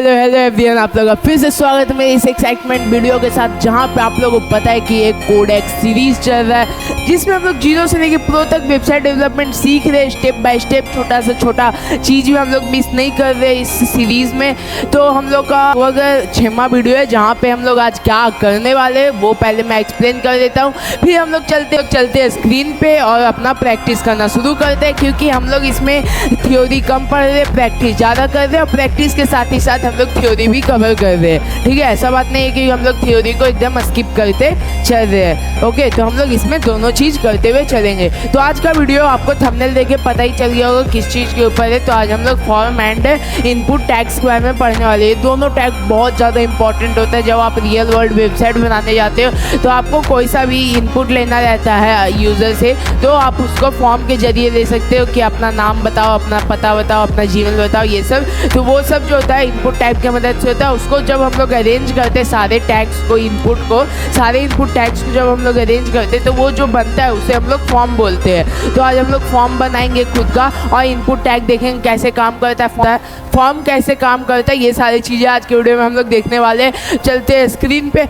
Hello everyone, आप लोगों का फिर से स्वागत है मेरी इस एक्साइटमेंट वीडियो के साथ, जहां पे आप लोगों को पता है कि एक कोडेक्स सीरीज चल रहा है जिसमें हम लोग जीरो से लेकर प्रो तक वेबसाइट डेवलपमेंट सीख रहे हैं, स्टेप बाय स्टेप, छोटा से छोटा चीज़ भी हम लोग मिस नहीं कर रहे इस सीरीज़ में। तो हम लोग का अगर 6वां वीडियो है जहाँ पे हम लोग आज क्या करने वाले हैं वो पहले मैं एक्सप्लेन कर देता हूँ, फिर हम लोग चलते हैं स्क्रीन पे और अपना प्रैक्टिस करना शुरू करते हैं, क्योंकि हम लोग इसमें थ्योरी कम पढ़ रहे, प्रैक्टिस ज़्यादा कर रहे हैं और प्रैक्टिस के साथ ही साथ हम लोग थ्योरी भी कवर कर रहे हैं। ठीक है, ऐसा बात नहीं है कि हम लोग थ्योरी को एकदम स्किप करते चल रहे हैं। ओके, तो हम लोग इसमें दोनों चीज़ करते हुए चलेंगे। तो आज का वीडियो आपको थंबनेल देके पता ही चल गया होगा किस चीज़ के ऊपर है। तो आज हम लोग फॉर्म एंड इनपुट टैग्स के बारे में पढ़ने वाले हैं। दोनों टैग बहुत ज़्यादा इंपॉर्टेंट होता है। जब आप रियल वर्ल्ड वेबसाइट बनाने जाते हो तो आपको कोई सा भी इनपुट लेना रहता है यूज़र से, तो आप उसको फॉर्म के जरिए ले सकते हो कि अपना नाम बताओ, अपना पता बताओ, अपना जीमेल बताओ, ये सब। तो वो सब जो होता है इनपुट टैग की मदद से होता है। उसको जब हम लोग अरेंज करते हैं सारे टैग्स को, सारे इनपुट टैग्स को जब हम लोग अरेंज करते हैं तो वो जो बनता है उसे हम लोग फॉर्म बोलते हैं। तो आज हम लोग फॉर्म बनाएंगे खुद का और इनपुट टैग देखेंगे कैसे काम करता है, फॉर्म कैसे काम करता है, ये सारी चीज़ें आज के वीडियो में हम लोग देखने वाले हैं। चलते हैं स्क्रीन पे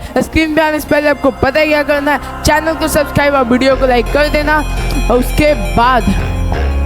आने से पहले आपको पता है क्या करना है, चैनल को सब्सक्राइब और वीडियो को लाइक कर देना। और उसके बाद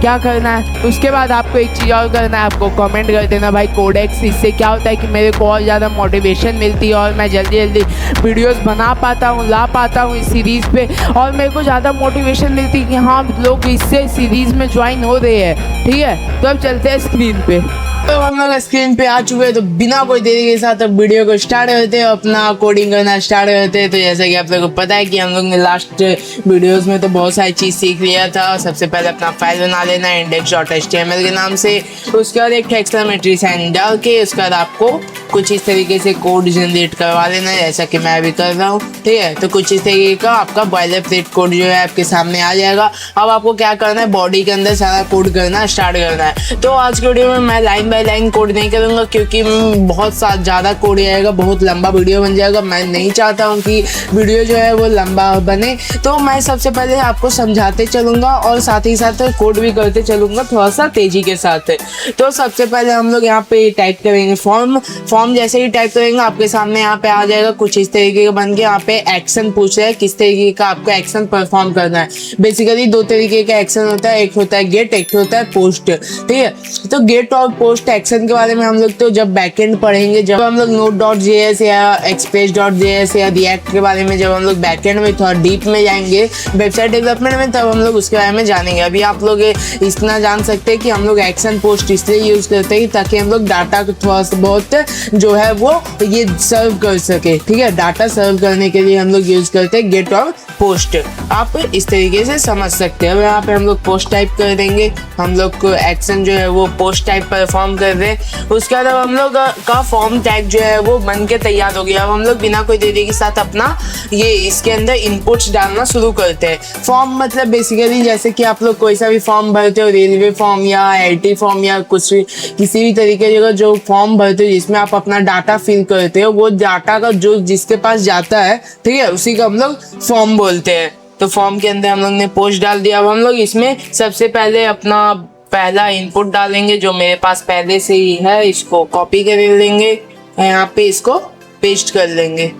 क्या करना है, उसके बाद आपको एक चीज़ और करना है, आपको कमेंट कर देना भाई कोडेक्स। इससे क्या होता है कि मेरे को और ज़्यादा मोटिवेशन मिलती है और मैं जल्दी वीडियोस बना पाता हूँ, ला पाता हूँ इस सीरीज़ पे, और मेरे को ज़्यादा मोटिवेशन मिलती है कि हाँ लोग इससे सीरीज़ में ज्वाइन हो रहे हैं। ठीक है, तो अब चलते हैं स्क्रीन पे। तो हम लोग स्क्रीन पे आ चुके हैं, तो बिना कोई देरी के साथ अब वीडियो को स्टार्ट करते हैं, अपना कोडिंग करना स्टार्ट करते हैं। तो जैसा कि आप लोगों को पता है कि हम लोग ने लास्ट वीडियोस में तो बहुत सारी चीज़ सीख लिया था। सबसे पहले अपना फाइल बना लेना है index.html के नाम से, उसके बाद एक एक्सक्लेमेटरी साइन डाल के उसके बाद आपको कुछ इस तरीके से कोड जनरेट करवा लेना है, जैसा कि मैं अभी कर रहा हूँ। ठीक है, तो कुछ इस तरीके का आपका बॉयलरप्लेट कोड जो है आपके सामने आ जाएगा। अब आपको क्या करना है, बॉडी के अंदर सारा कोड करना स्टार्ट करना है। तो आज के वीडियो में मैं लाइन बाय लाइन कोड नहीं करूँगा, क्योंकि बहुत ज़्यादा कोड आएगा, बहुत लंबा वीडियो बन जाएगा। मैं नहीं चाहता हूँ कि वीडियो जो है वो लंबा बने, तो मैं सबसे पहले आपको समझाते चलूँगा और साथ ही साथ कोड भी करते चलूँगा थोड़ा सा तेज़ी के साथ। तो सबसे पहले हम लोग यहाँ पे टाइप करेंगे फॉर्म जैसे ही टाइप करेंगे आपके सामने यहाँ पे आ जाएगा कुछ इस तरीके का बन के। यहाँ पे एक्शन पूछ रहा है किस तरीके का आपको एक्शन परफॉर्म करना है। बेसिकली दो तरीके का एक्शन होता है, एक होता है गेट, एक होता है पोस्ट। ठीक है, तो गेट और पोस्ट एक्शन के बारे में हम लोग तो जब बैकएंड पढ़ेंगे, जब हम लोग node.js या express.js या रिएक्ट के बारे में जब हम लोग बैकएंड में थोड़ा डीप में जाएंगे वेबसाइट डेवलपमेंट में, तब हम लोग उसके बारे में जानेंगे। अभी आप लोग इतना जान सकते हैं कि हम लोग एक्शन पोस्ट इसलिए यूज़ करते हैं ताकि हम लोग डाटा को थोड़ा सा बहुत जो है वो ये सर्व कर सके। ठीक है, डाटा सर्व करने के लिए हम लोग यूज़ करते हैं गेट और पोस्ट। आप इस तरीके से समझ सकते हैं। अब यहाँ पे हम लोग पोस्ट टाइप कर देंगे, हम लोग को एक्शन जो है वो पोस्ट टाइप परफॉर्म कर रहे हैं। उसके बाद हम लोग का फॉर्म टैग जो है वो बन के तैयार हो गया। अब हम लोग बिना कोई देरी के साथ अपना ये इसके अंदर इनपुट्स डालना शुरू करते हैं। फॉर्म मतलब बेसिकली जैसे कि आप लोग कोई सा भी फॉर्म भरते हो, रेलवे फॉर्म या IT फॉर्म या कुछ भी किसी भी तरीके का जो फॉर्म भरते हो जिसमें आप अपना डाटा फिल करते हो, वो डाटा का जो जिसके पास जाता है, ठीक है, उसी को हम लोग फॉर्म बोलते हैं। तो फॉर्म के अंदर हम लोग ने पोस्ट डाल दिया। अब हम लोग इसमें सबसे पहले अपना पहला इनपुट डालेंगे जो मेरे पास पहले से ही है, इसको कॉपी कर लेंगे, यहाँ पे इसको पेस्ट कर लेंगे।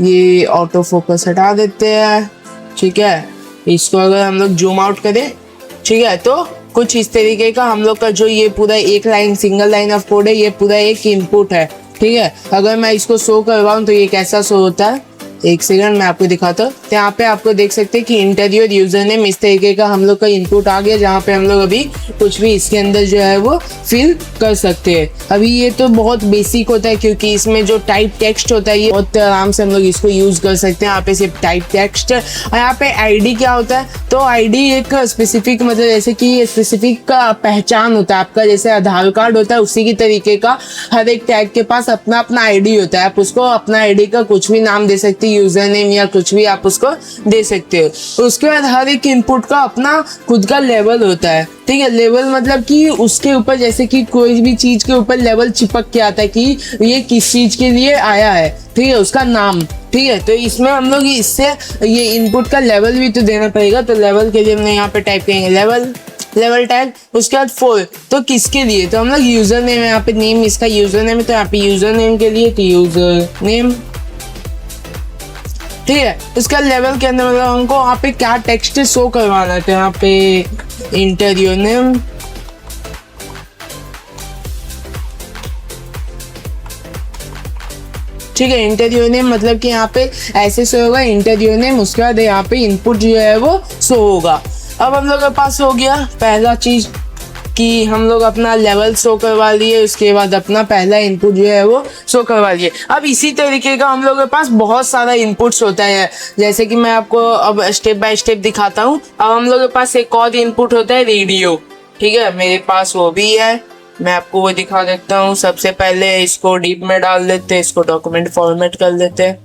ये ऑटो फोकस हटा देते हैं। ठीक है, इसको अगर हम लोग जूम आउट करें, ठीक है, तो कुछ इस तरीके का हम लोग का जो ये पूरा एक line single line of code है, ये पूरा एक इनपुट है। ठीक है, अगर मैं इसको शो करवाऊँ तो ये कैसा शो होता है, एक सेकंड मैं आपको दिखाता हूँ। तो यहाँ पे आपको देख सकते हैं कि इंटरव्यूअर यूजर नेम इस तरीके का हम लोग का इनपुट आ गया, जहाँ पे हम लोग अभी कुछ भी इसके अंदर जो है वो फिल कर सकते हैं। अभी ये तो बहुत बेसिक होता है, क्योंकि इसमें जो टाइप टेक्स्ट होता है ये बहुत आराम से हम लोग इसको यूज कर सकते हैं। यहाँ पे सिर्फ टाइप टेक्स्ट। और यहाँ पे ID क्या होता है, तो ID एक स्पेसिफिक मतलब जैसे कि स्पेसिफिक का पहचान होता है आपका, जैसे आधार कार्ड होता है उसी की तरीके का हर एक टैग के पास अपना अपना ID होता है। आप उसको अपना ID का कुछ भी नाम दे सकते, यूजर नेम या कुछ भी आप उसको दे सकते हो। उसके बाद हर एक इनपुट का अपना खुद का लेवल होता है। ठीक है, लेवल मतलब कि उसके ऊपर जैसे कि कोई भी चीज के ऊपर लेवल चिपक के आता है कि ये किस चीज के लिए आया है। ठीक है, उसका नाम। ठीक है, तो इसमें हम लोग इससे ये इनपुट का लेवल भी तो देना पड़ेगा। तो लेवल के लिए हमने यहाँ पे टाइप करेंगे लेवल। लेवल टैग, उसके बाद 4 तो किसके लिए, तो हम लोग यूजर नेम है, यहाँ पे नेम इसका यूजर नेम है, तो यहाँ पे यूजर नेम के लिए तो यूजर नेम, ठीक है। उसका लेवल के अंदर मतलब हमको यहाँ पे क्या टेक्स्ट शो करवाना है, तो यहाँ पे इंटर योर नेम, ठीक है। इंटर योर नेम मतलब कि यहाँ पे ऐसे शो होगा इंटर योर नेम, उसके बाद यहाँ पे इनपुट जो है वो शो होगा। अब हम लोग के पास हो गया पहला चीज कि हम लोग अपना लेवल शो करवा लिए, उसके बाद अपना पहला इनपुट जो है वो शो करवा लिए। अब इसी तरीके का हम लोग के पास बहुत सारा इनपुट्स होता है, जैसे कि मैं आपको अब स्टेप बाय स्टेप दिखाता हूँ। अब हम लोग के पास एक और इनपुट होता है रेडियो, ठीक है, मेरे पास वो भी है, मैं आपको वो दिखा देता हूँ। सबसे पहले इसको डीप में डाल देते हैं, इसको डॉक्यूमेंट फॉर्मेट कर देते हैं,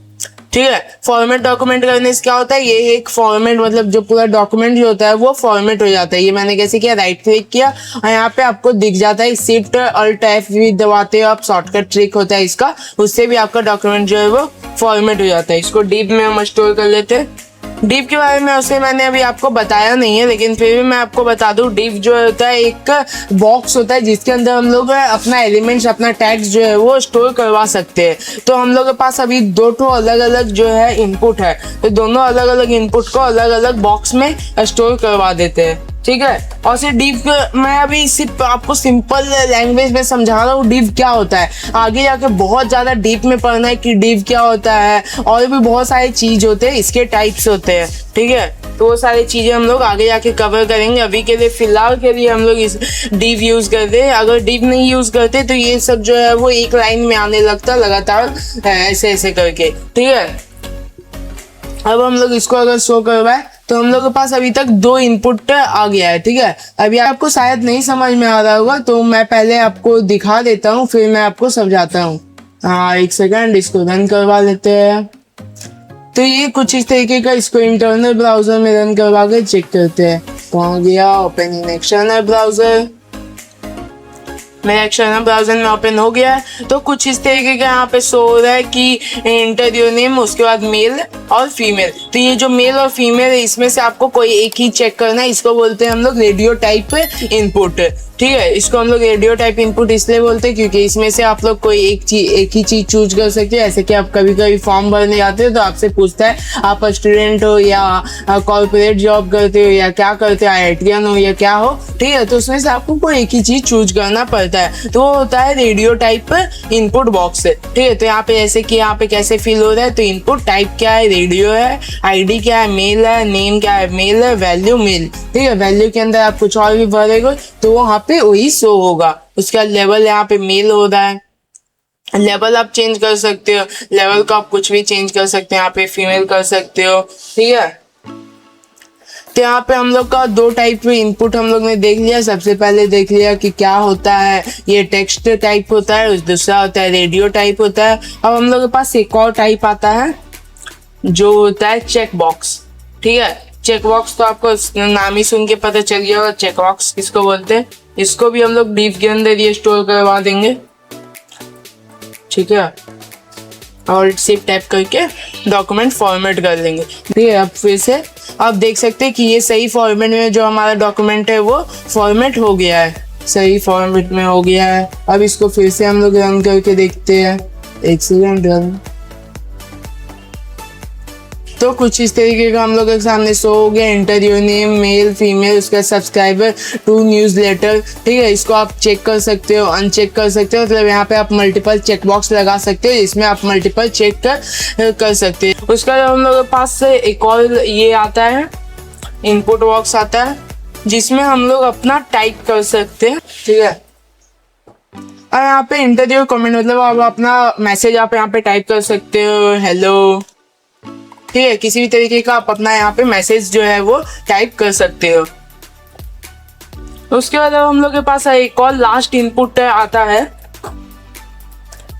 ठीक है। फॉर्मेट डॉक्यूमेंट करने से क्या होता है, ये एक फॉर्मेट मतलब जो पूरा डॉक्यूमेंट जो होता है वो फॉर्मेट हो जाता है। ये मैंने कैसे किया, राइट क्लिक किया और यहाँ पे आपको दिख जाता है शिफ्ट अल्ट एफ भी दबाते हो आप, शॉर्टकट ट्रिक होता है इसका, उससे भी आपका डॉक्यूमेंट जो है वो फॉर्मेट हो जाता है। इसको डीप में हम स्टोर कर लेते हैं। डीप के बारे में उसे मैंने अभी आपको बताया नहीं है, लेकिन फिर भी मैं आपको बता दूं, डीप जो होता है एक बॉक्स होता है जिसके अंदर हम लोग अपना एलिमेंट्स, अपना टैग्स जो है वो स्टोर करवा सकते हैं। तो हम लोग के पास अभी दो ठो अलग अलग जो है इनपुट है, तो दोनों अलग अलग इनपुट को अलग अलग बॉक्स में स्टोर करवा देते हैं, ठीक है। और सिर्फ डीप मैं अभी सिर्फ आपको सिंपल लैंग्वेज में समझा रहा हूँ डीप क्या होता है। आगे जाके बहुत ज़्यादा डीप में पढ़ना है कि डीप क्या होता है, और भी बहुत सारी चीज़ होते हैं, इसके टाइप्स होते हैं, ठीक है। तो वो सारी चीज़ें हम लोग आगे जाके कवर करेंगे। अभी के लिए फिलहाल के लिए हम लोग इस डीप यूज़ करते हैं। अगर डीप नहीं यूज़ करते तो ये सब जो है वो एक लाइन में आने लगता लगातार ऐसे ऐसे करके, ठीक है। अब हम लोग इसको अगर शो करवाए तो हम लोग के पास अभी तक 2 इनपुट आ गया है, ठीक है। अभी आपको शायद नहीं समझ में आ रहा होगा, तो मैं पहले आपको दिखा देता हूँ, फिर मैं आपको समझाता हूँ। हाँ, एक सेकंड, इसको रन करवा लेते हैं। तो ये कुछ इस तरीके का, इसको इंटरनल ब्राउजर में रन करवा के चेक करते हैं। पहुंच गया, ओपन इन एक्सटर्नल ब्राउजर, मेरा एक्सटर्नल ब्राउजर में ओपन हो गया है। तो कुछ इस तरीके का यहाँ पे शो हो रहा है कि इंटर योर नेम, उसके बाद मेल और फीमेल। तो ये जो मेल और फीमेल है इसमें से आपको कोई एक ही चेक करना है। इसको बोलते हैं हम लोग रेडियो टाइप इनपुट, ठीक है। इसको हम लोग रेडियो टाइप इनपुट इसलिए बोलते हैं क्योंकि इसमें से आप लोग कोई एक ही चीज चूज कर सकते हैं। ऐसे कि आप कभी कभी फॉर्म भरने जाते हो तो आपसे पूछता है आप स्टूडेंट हो या कॉर्पोरेट जॉब करते हो या क्या करते हो, IITian हो या क्या हो, ठीक है। तो उसमें से आपको कोई एक ही चीज चूज करना पड़ता है, तो वो होता है रेडियो टाइप इनपुट बॉक्स, ठीक है। तो यहाँ पे जैसे कि यहाँ पे कैसे फिल हो रहा है, तो इनपुट टाइप क्या है, रेडियो है, ID क्या है, मेल है, नेम क्या है, मेल है, वैल्यू मेल, ठीक है। वैल्यू के अंदर आप कुछ और भी भरेंगे तो वहाँ पे वही शो होगा। उसका लेवल यहाँ पे मेल हो रहा है, लेवल आप चेंज कर सकते हो, लेवल को आप कुछ भी चेंज कर सकते हैं, यहाँ पे फीमेल कर सकते हो, ठीक है। तो यहाँ पे हम लोग का 2 टाइप के इनपुट हम लोग ने देख लिया। सबसे पहले देख लिया कि क्या होता है, ये टेक्स्ट टाइप होता है, दूसरा होता है रेडियो टाइप होता है। अब हम लोग के पास एक और टाइप आता है जो होता है चेक बॉक्स, ठीक है। चेक बॉक्स तो आपको नाम ही सुन के पता चल गया होगा चेक बॉक्स किसको बोलते हैं। इसको भी हम लोग डीप के अंदर ये स्टोर करवा देंगे, ठीक है। और शिफ्ट टाइप करके डॉक्यूमेंट फॉर्मेट कर लेंगे, ठीक है। अब फिर से आप देख सकते हैं कि ये सही फॉर्मेट में जो हमारा डॉक्यूमेंट है वो फॉर्मेट हो गया है, सही फॉर्मेट में हो गया है। अब इसको फिर से हम लोग रन करके देखते हैं, एक सेकंड रन। तो कुछ इस तरीके का हम लोग के सामने शो हो गया, enter your name, male, female, उसका सब्सक्राइबर टू न्यूज़लेटर, ठीक है। इसको आप चेक कर सकते हो, अनचेक कर सकते हो, मतलब यहाँ पे आप मल्टीपल चेक बॉक्स लगा सकते हो, इसमें आप मल्टीपल चेक कर सकते हैं। उसका हम लोग के पास से एक और ये आता है इनपुट बॉक्स आता है जिसमें हम लोग अपना टाइप कर सकते हैं, ठीक है। और यहाँ पे इंटर योर कमेंट मतलब आप अपना मैसेज आप यहाँ पे टाइप कर सकते हो, हेलो, ठीक है। किसी भी तरीके का आप अपना यहाँ पे मैसेज जो है वो टाइप कर सकते हो। उसके बाद हम लोग के पास एक और लास्ट इनपुट आता है,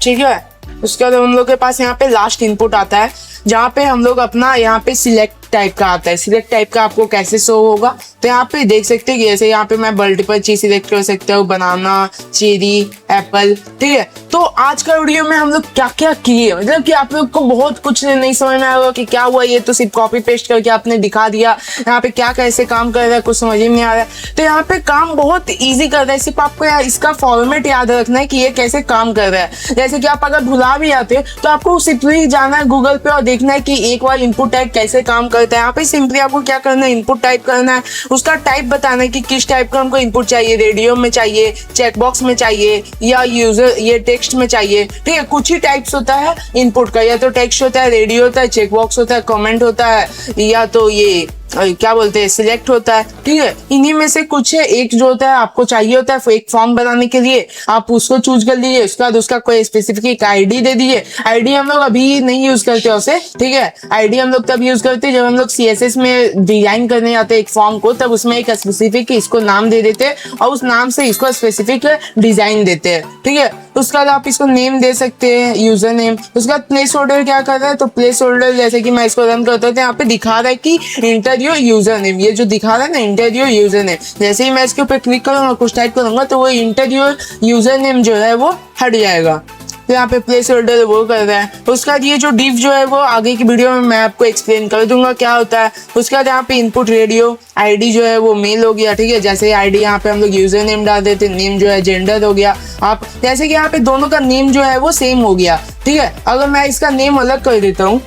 ठीक है। उसके बाद हम लोग के पास यहाँ पे लास्ट इनपुट आता है जहाँ पे हम लोग अपना यहाँ पे सिलेक्ट टाइप का आता है। सिलेक्ट टाइप का आपको कैसे शो होगा, तो यहाँ पे देख सकते हैं कि जैसे यहाँ पे मैं मल्टीपल चीज सिलेक्ट कर सकता हूँ, बनाना, चेरी, एप्पल, ठीक है। तो आज का वीडियो में हम लोग क्या क्या किए, मतलब कि आप लोग को बहुत कुछ नहीं समझ में आएगा कि क्या हुआ, ये तो सिर्फ कॉपी पेस्ट करके आपने दिखा दिया। यहाँ पे क्या कैसे काम कर रहा है कुछ समझ ही नहीं आ रहा है। तो यहाँ पे काम बहुत इजी कर रहा है, सिर्फ आपको यार इसका फॉर्मेट याद रखना है कि ये कैसे काम कर रहा है। जैसे कि आप अगर भुला भी जाते हो तो आपको सिंपली जाना है गूगल पे और देखना है कि एक बार इनपुट टाइप कैसे काम करता है। यहाँ पे सिंपली आपको क्या करना है, इनपुट टाइप करना है, उसका टाइप बताना है कि किस टाइप का हमको इनपुट चाहिए, रेडियो में चाहिए, चेकबॉक्स में चाहिए या यूजर ये टेक्स्ट में चाहिए। ठीक है, कुछ ही टाइप्स होता है इनपुट का, या तो टेक्स्ट होता है, रेडियो होता है, चेकबॉक्स होता है, कमेंट होता है, या तो ये क्या बोलते हैं सिलेक्ट होता है। ठीक है, इन्हीं में से कुछ है। एक जो होता है आपको चाहिए होता है एक फॉर्म बनाने के लिए, आप उसको चूज कर लीजिए। उसके बाद उसका कोई स्पेसिफिक आईडी दे दीजिए। आईडी हम लोग अभी नहीं यूज करते उसे, ठीक है। आईडी हम लोग तब यूज करते हैं जब हम लोग CSS में डिजाइन करने जाते हैं एक फॉर्म को, तब उसमें एक स्पेसिफिक इसको नाम दे देते हैं और उस नाम से इसको स्पेसिफिक डिजाइन देते हैं। ठीक है, उसके बाद आप इसको नेम दे सकते हैं, यूजर नेम। उसके बाद प्लेस होल्डर क्या कर रहा है, तो प्लेस होल्डर जैसे कि मैं इसको रन करता हूँ तो यहाँ पे दिखा रहा है कि इंटर योर यूजर नेम। ये जो दिखा रहा है ना इंटर योर यूजर नेम, जैसे ही मैं इसके ऊपर क्लिक करूंगा कुछ टाइप करूंगा तो वो इंटर योर यूजर नेम जो है वो हट जाएगा। तो यहाँ पे प्लेस होल्डर वो कर रहा है। उसके बाद ये जो डिव जो है वो आगे की वीडियो में मैं आपको एक्सप्लेन कर दूंगा क्या होता है। उसके बाद यहाँ पे इनपुट रेडियो आईडी जो है वो मेल हो गया। ठीक है, जैसे आईडी यहाँ पे हम लोग यूजर नेम डाल देते, नेम जो है जेंडर हो गया। आप जैसे कि यहाँ पे दोनों का नेम जो है वो सेम हो गया। ठीक है, अगर मैं इसका नेम अलग कर देता हूँ,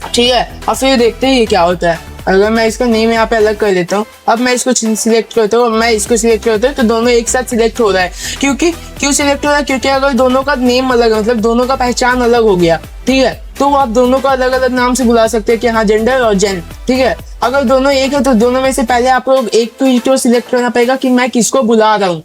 ठीक है, और फिर देखते हैं ये क्या होता है। अगर मैं इसका नेम यहाँ पे अलग कर देता हूँ, अब मैं इसको सिलेक्ट करता हूँ, मैं इसको सिलेक्ट करता हूँ, तो दोनों एक साथ सिलेक्ट हो रहा है। क्यों सिलेक्ट हो रहा है, क्योंकि अगर दोनों का नेम अलग है, मतलब दोनों का पहचान अलग हो गया, ठीक है, तो आप दोनों को अलग अलग नाम से बुला सकते हैं कि हाँ जेंडर और जेन। ठीक है, अगर दोनों एक है तो दोनों में से पहले आप लोग एक तो सिलेक्ट करना पड़ेगा कि मैं किसको बुला रहा हूँ।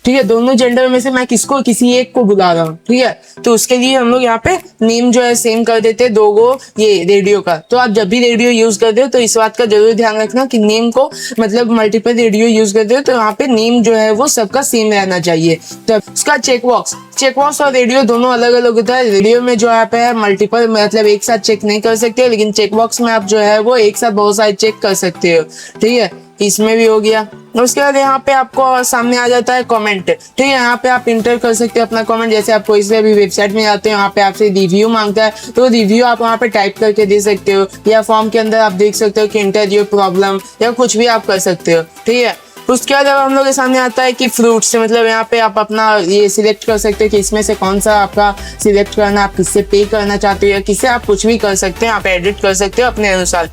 ठीक है, दोनों जेंडर में से मैं किसी एक को बुला रहा हूँ। ठीक है, तो उसके लिए हम लोग यहाँ पे नेम जो है सेम कर देते हैं, दो गो ये रेडियो का। तो आप जब भी रेडियो यूज करते हो तो इस बात का जरूर ध्यान रखना कि नेम को मतलब मल्टीपल रेडियो यूज करते हो तो यहाँ पे नेम जो है वो सबका सेम रहना चाहिए। तो उसका चेकबॉक्स और रेडियो दोनों अलग अलग होता है। रेडियो में जो आप है मल्टीपल मतलब एक साथ चेक नहीं कर सकते, लेकिन चेकबॉक्स में आप जो है वो एक साथ बहुत सारे चेक कर सकते हो। ठीक है, इसमें भी हो गया। उसके बाद यहाँ पे आपको सामने आ जाता है कमेंट। ठीक है, यहाँ पे आप इंटर कर सकते हो अपना कमेंट। जैसे आप कोई से भी वेबसाइट में जाते हो, वहाँ पे आपसे रिव्यू मांगता है तो रिव्यू आप वहाँ पे टाइप करके दे सकते हो, या फॉर्म के अंदर आप देख सकते हो कि इंटर योर प्रॉब्लम या कुछ भी आप कर सकते हो। ठीक है, उसके बाद हम लोग के सामने आता है कि फ्रूट से, मतलब यहाँ पे आप अपना ये सिलेक्ट कर सकते हो कि इसमें से कौन सा आपका सिलेक्ट करना, आप किससे पे करना चाहते हो या किससे आप कुछ भी कर सकते हैं, आप एडिट कर सकते हो अपने अनुसार।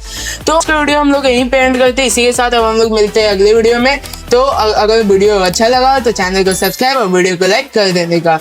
तो उसका वीडियो हम लोग यहीं पे एंड करते हैं। इसी के साथ अब हम लोग मिलते हैं अगले वीडियो में। तो अगर वीडियो अच्छा लगा तो चैनल को सब्सक्राइब और वीडियो को लाइक कर देने का।